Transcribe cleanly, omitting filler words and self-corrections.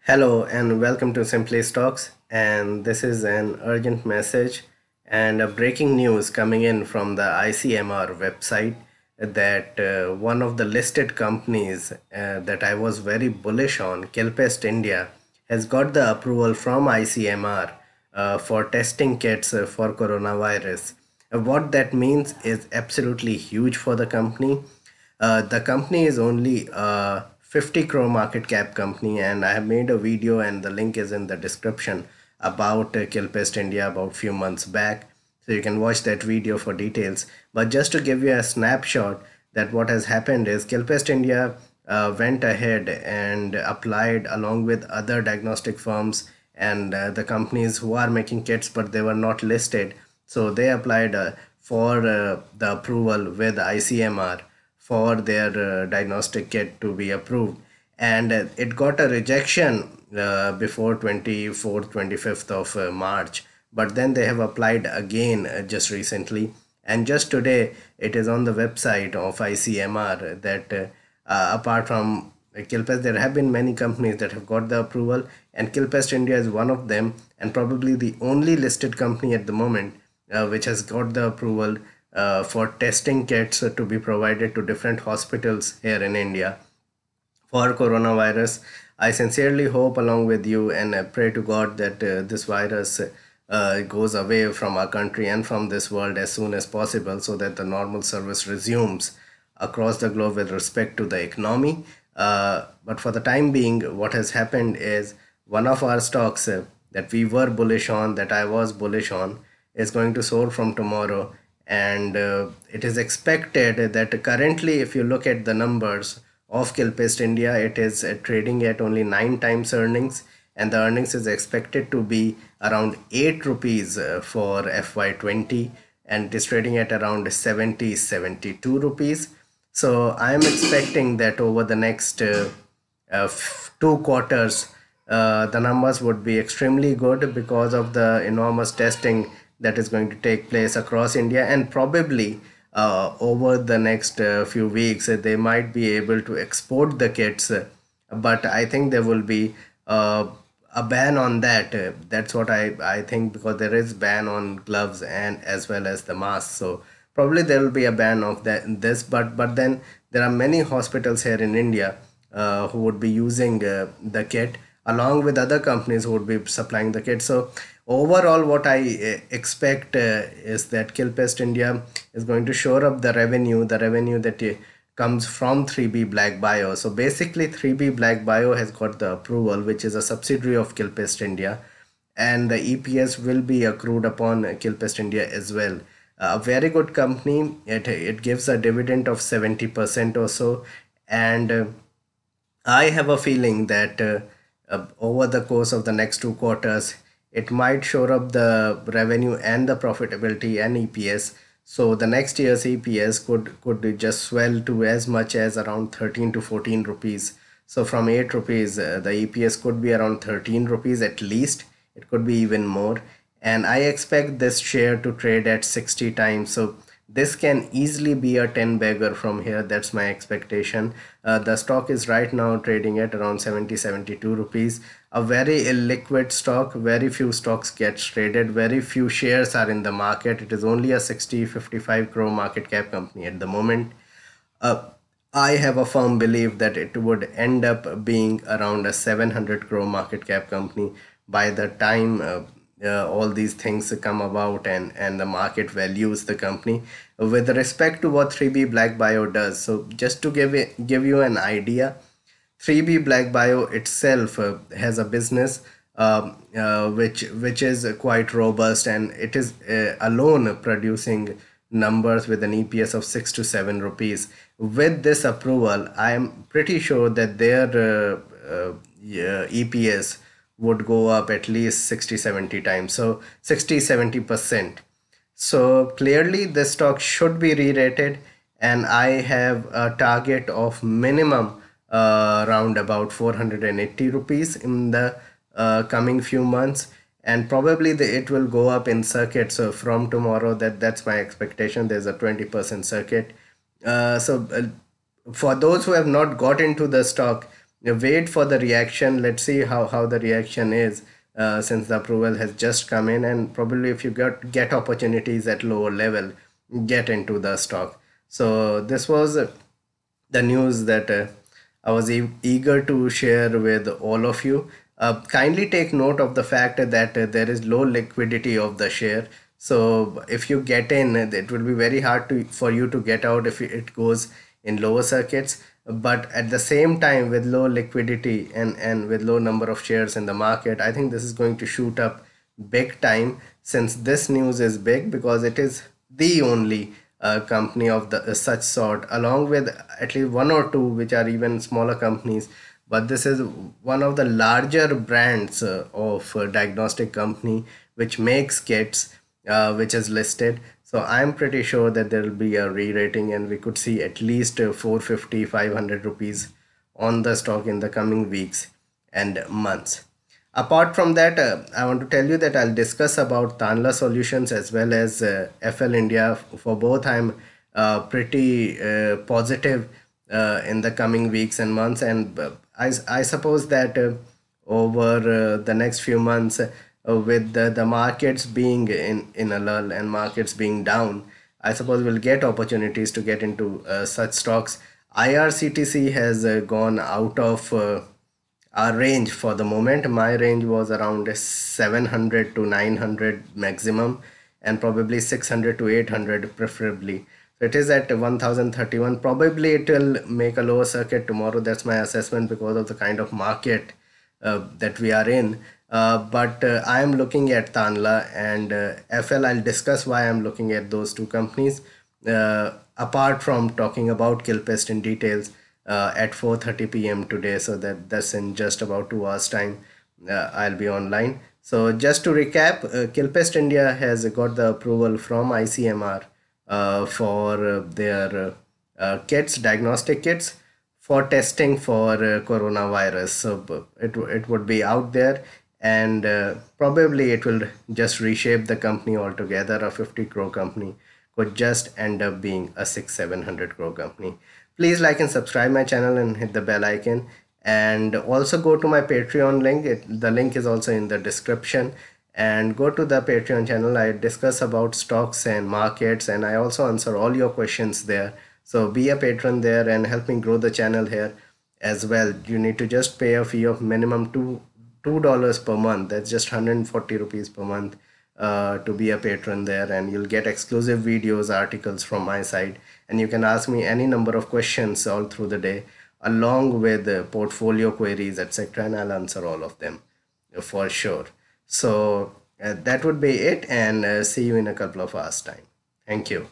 Hello and welcome to Simply Stocks. And this is an urgent message and a breaking news coming in from the ICMR website that one of the listed companies that I was very bullish on, Kilpest India, has got the approval from ICMR for testing kits for coronavirus. What that means is absolutely huge for the company. The company is only a 50 crore market cap company, and I have made a video, and the link is in the description about Kilpest India about few months back. So you can watch that video for details. But just to give you a snapshot, that what has happened is Kilpest India went ahead and applied along with other diagnostic firms and the companies who are making kits, but they were not listed. So they applied for the approval with ICMR for their diagnostic kit to be approved, and it got a rejection before 24th 25th of March, but then they have applied again just recently, and just today it is on the website of ICMR that apart from Kilpest, there have been many companies that have got the approval, and Kilpest India is one of them, and probably the only listed company at the moment which has got the approval for testing kits to be provided to different hospitals here in India for coronavirus. I sincerely hope, along with you, and I pray to God that this virus goes away from our country and from this world as soon as possible so that the normal service resumes across the globe with respect to the economy. But for the time being, what has happened is one of our stocks that we were bullish on, that I was bullish on, is going to soar from tomorrow. And it is expected that currently, if you look at the numbers of Kilpest India, it is trading at only 9 times earnings, and the earnings is expected to be around 8 rupees for FY20, and it is trading at around 72 rupees. So I am expecting that over the next 2 quarters, the numbers would be extremely good because of the enormous testing that is going to take place across India, and probably over the next few weeks they might be able to export the kits, but I think there will be a ban on that. That's what I think, because there is ban on gloves and as well as the masks. So probably there will be a ban of but then there are many hospitals here in India who would be using the kit along with other companies who would be supplying the kit. So overall, what I expect is that Kilpest India is going to shore up the revenue that comes from 3B Black Bio. So basically 3B Black Bio has got the approval, which is a subsidiary of Kilpest India, and the EPS will be accrued upon Kilpest India as well. A very good company. It gives a dividend of 70% or so, and I have a feeling that over the course of the next 2 quarters, it might shore up the revenue and the profitability and EPS. So the next year's EPS could just swell to as much as around 13 to 14 rupees. So from 8 rupees, the EPS could be around 13 rupees at least. It could be even more. And I expect this share to trade at 60 times. So this can easily be a 10 bagger from here. That's my expectation. The stock is right now trading at around 72 rupees. A very illiquid stock. Very few stocks get traded. Very few shares are in the market. It is only a 55 crore market cap company at the moment. Uh, I have a firm belief that it would end up being around a 700 crore market cap company by the time all these things come about, and the market values the company with respect to what 3B Black Bio does. So just to give you an idea, 3B Black Bio itself has a business which is quite robust, and it is alone producing numbers with an EPS of 6 to 7 rupees. With this approval, I am pretty sure that their yeah, EPS would go up at least 60-70 times. So 60-70%. So clearly this stock should be re-rated, and I have a target of minimum around about 480 rupees in the coming few months, and probably it will go up in circuits. So from tomorrow, that's my expectation. There's a 20% circuit. For those who have not got into the stock, wait for the reaction. Let's see how the reaction is, since the approval has just come in, and probably if you get opportunities at lower level, get into the stock. So this was the news that I was eager to share with all of you. Kindly take note of the fact that there is low liquidity of the share. So if you get in, it will be very hard for you to get out if it goes in lower circuits. But at the same time, with low liquidity and with low number of shares in the market, I think this is going to shoot up big time, since this news is big because it is the only company of the such sort, along with at least one or two which are even smaller companies. But this is one of the larger brands of diagnostic company which makes kits, which is listed. So I'm pretty sure that there will be a re-rating, and we could see at least 450 500 rupees on the stock in the coming weeks and months. Apart from that, I want to tell you that I'll discuss about Tanla Solutions as well as FL India. For both, I'm pretty positive in the coming weeks and months. And I suppose that over the next few months, with the markets being in a lull and markets being down, I suppose we'll get opportunities to get into such stocks. IRCTC has gone out of our range for the moment. My range was around 700 to 900 maximum, and probably 600 to 800 preferably. So it is at 1031. Probably it will make a lower circuit tomorrow. That's my assessment because of the kind of market that we are in. But I am looking at Tanla and FL. I'll discuss why I'm looking at those two companies. Apart from talking about Kilpest in details at 4:30 p.m. today, so that's in just about 2 hours time. I'll be online. So just to recap, Kilpest India has got the approval from ICMR for their kits, diagnostic kits for testing for coronavirus. So it would be out there, and probably it will just reshape the company altogether. A 50 crore company could just end up being a 600-700 crore company. Please like and subscribe my channel and hit the bell icon, and also go to my Patreon link. The link is also in the description, and go to the Patreon channel. I discuss about stocks and markets, and I also answer all your questions there. So be a patron there and help me grow the channel here as well. You need to just pay a fee of minimum $2 per month. That's just 140 rupees per month to be a patron there, and you'll get exclusive videos, articles from my side, and you can ask me any number of questions all through the day, along with portfolio queries, etc., and I'll answer all of them for sure. So that would be it, and see you in a couple of hours time. Thank you.